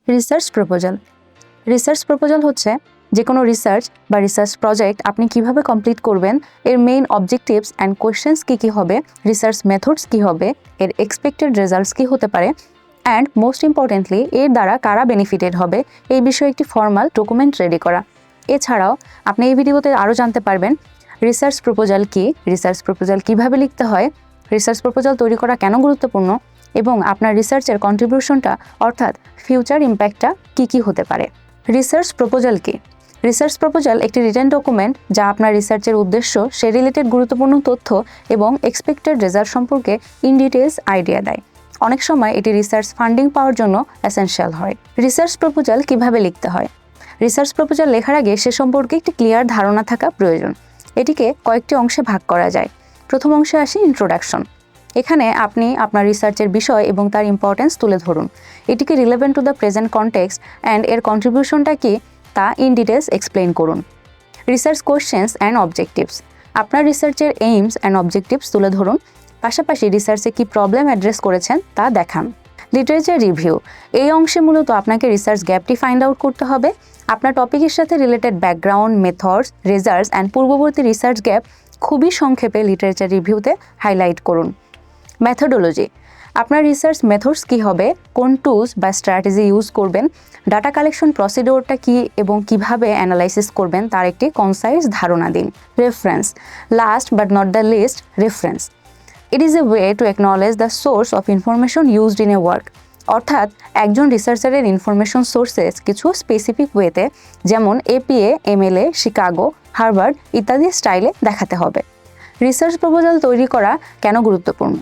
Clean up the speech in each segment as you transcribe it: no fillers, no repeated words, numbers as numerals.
Research proposal হচ্ছে যে কোনো রিসার্চ বা রিসার্চ প্রজেক্ট আপনি কিভাবে কমপ্লিট করবেন, এর মেইন অবজেক্টিভস অ্যান্ড কোয়েশ্চেন্স কী হবে, রিসার্চ মেথডস কী হবে, এর এক্সপেক্টেড রেজাল্টস কী হতে পারে, অ্যান্ড মোস্ট ইম্পর্টেন্টলি এর দ্বারা কারা বেনিফিটেড হবে এই বিষয়ে একটি ফর্মাল ডকুমেন্ট রেডি করা। এছাড়াও আপনি এই ভিডিওতে আরও জানতে পারবেন রিসার্চ প্রপোজাল কী, রিসার্চ প্রপোজাল কীভাবে লিখতে হয়, রিসার্চ প্রপোজাল তৈরি করা কেন গুরুত্বপূর্ণ এবং আপনার রিসার্চের কন্ট্রিবিউশনটা অর্থাৎ ফিউচার ইম্প্যাক্টটা কী হতে পারে। রিসার্চ প্রপোজাল কী? রিসার্চ প্রপোজাল একটি রিটেন ডকুমেন্ট যা আপনার রিসার্চের উদ্দেশ্য, সে রিলেটেড গুরুত্বপূর্ণ তথ্য এবং এক্সপেক্টেড রেজাল্ট সম্পর্কে ইন ডিটেলস আইডিয়া দেয়। অনেক সময় এটি রিসার্চ ফান্ডিং পাওয়ার জন্য এসেনশিয়াল হয়। রিসার্চ প্রপোজাল কিভাবে লিখতে হয়? রিসার্চ প্রপোজাল লেখার আগে সে সম্পর্কে একটি ক্লিয়ার ধারণা থাকা প্রয়োজন। এটিকে কয়েকটি অংশে ভাগ করা যায়। প্রথম অংশে আসে ইন্ট্রোডাকশন। এখানে আপনি আপনার রিসার্চের বিষয় এবং তার ইম্পর্টেন্স তুলে ধরুন। এটিকে relevant to the present context and এর কন্ট্রিবিউশনটা কি তা ইন ডিটেলস এক্সপ্লেইন করুন। রিসার্চ কোয়েশ্চেন্স অ্যান্ড অবজেক্টিভস, আপনার রিসার্চের এইমস অ্যান্ড অবজেক্টিভস তুলে ধরুন, পাশাপাশি রিসার্চে কী প্রবলেম অ্যাড্রেস করেছেন তা দেখান। লিটারেচার রিভিউ, এই অংশে মূলত আপনাকে রিসার্চ গ্যাপটি ফাইন্ড আউট করতে হবে। আপনার টপিকের সাথে related background, methods, results and পূর্ববর্তী রিসার্চ গ্যাপ খুবই সংক্ষেপে লিটারেচার রিভিউতে হাইলাইট করুন। মেথোডোলজি, আপনার রিসার্চ মেথডস কী হবে, কোন টুলস বা স্ট্র্যাটেজি ইউজ করবেন, ডাটা কালেকশন প্রসিডিওরটা কী এবং কিভাবে অ্যানালাইসিস করবেন তার একটি কনসাইজ ধারণা দিন। Reference, last but not the least, reference it is a way to acknowledge the source of information used in a work. অর্থাৎ একজন রিসার্চারের ইনফরমেশন সোর্সেস কিছু স্পেসিফিক ওয়েতে, যেমন এপিএ, এমএলএ, শিকাগো, হার্ভার্ড ইত্যাদি স্টাইলে দেখাতে হবে। রিসার্চ প্রপোজাল তৈরি করা কেন গুরুত্বপূর্ণ?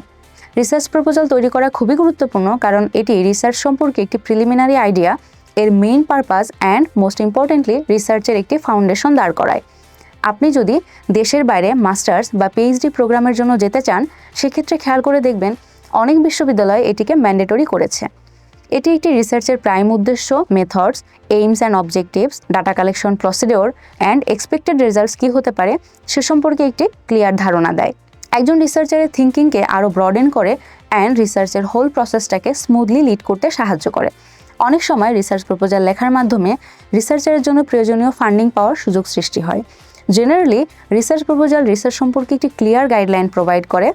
রিসার্চ প্রপোজাল তৈরি করা খুবই গুরুত্বপূর্ণ কারণ এটি রিসার্চ সম্পর্কে একটি প্রিলিমিনারি আইডিয়া, এর main purpose and most importantly রিসার্চের একটি ফাউন্ডেশন দাঁড় করায়। আপনি যদি দেশের বাইরে মাস্টার্স বা পিএইচডি প্রোগ্রামের জন্য যেতে চান, সেক্ষেত্রে খেয়াল করে দেখবেন অনেক বিশ্ববিদ্যালয় এটিকে ম্যান্ডেটরি করেছে। এটি একটি রিসার্চের প্রাইম উদ্দেশ্য, methods, aims and objectives, data collection procedure and expected results কী হতে পারে সে সম্পর্কে একটি ক্লিয়ার ধারণা দেয়। একজন রিসার্চারের থিঙ্কিংকে আরও ব্রডেন করে অ্যান্ড রিসার্চের হোল প্রসেসটাকে স্মুথলি লিড করতে সাহায্য করে। অনেক সময় রিসার্চ প্রপোজাল লেখার মাধ্যমে রিসার্চারের জন্য প্রয়োজনীয় ফান্ডিং পাওয়ার সুযোগ সৃষ্টি হয়। জেনারেলি রিসার্চ প্রপোজাল রিসার্চ সম্পর্কে একটি ক্লিয়ার গাইডলাইন প্রোভাইড করে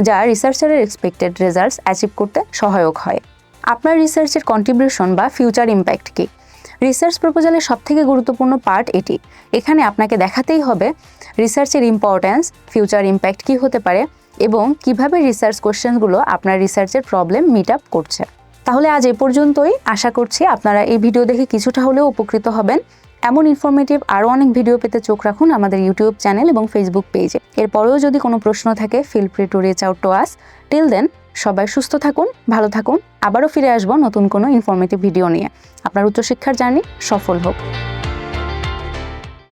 যা রিসার্চারের এক্সপেক্টেড রেজাল্টস অ্যাচিভ করতে সহায়ক হয়। আপনার রিসার্চের কন্ট্রিবিউশন বা ফিউচার ইম্প্যাক্ট কী? রিসার্চ প্রপোজালের সবথেকে গুরুত্বপূর্ণ পার্ট এটি। এখানে আপনাকে দেখাতেই হবে রিসার্চের ইম্পর্ট্যান্স, ফিউচার ইম্প্যাক্ট কী হতে পারে এবং কিভাবে রিসার্চ কোয়েশ্চেনগুলো আপনার রিসার্চের প্রবলেম মিট আপ করছে। তাহলে আজ এ পর্যন্তই। আশা করছি আপনারা এই ভিডিও দেখে কিছুটা হলেও উপকৃত হবেন। এমন ইনফরমেটিভ আরও অনেক ভিডিও পেতে চোখ রাখুন আমাদের ইউটিউব চ্যানেল এবং ফেসবুক পেজে। এরপরেও যদি কোনো প্রশ্ন থাকে feel free to reach out to us. Till then সবাই সুস্থ থাকুন, ভালো থাকুন। আবারও ফিরে আসবো নতুন কোনো ইনফরমেটিভ ভিডিও নিয়ে। আপনার উচ্চশিক্ষার জার্নি সফল হোক।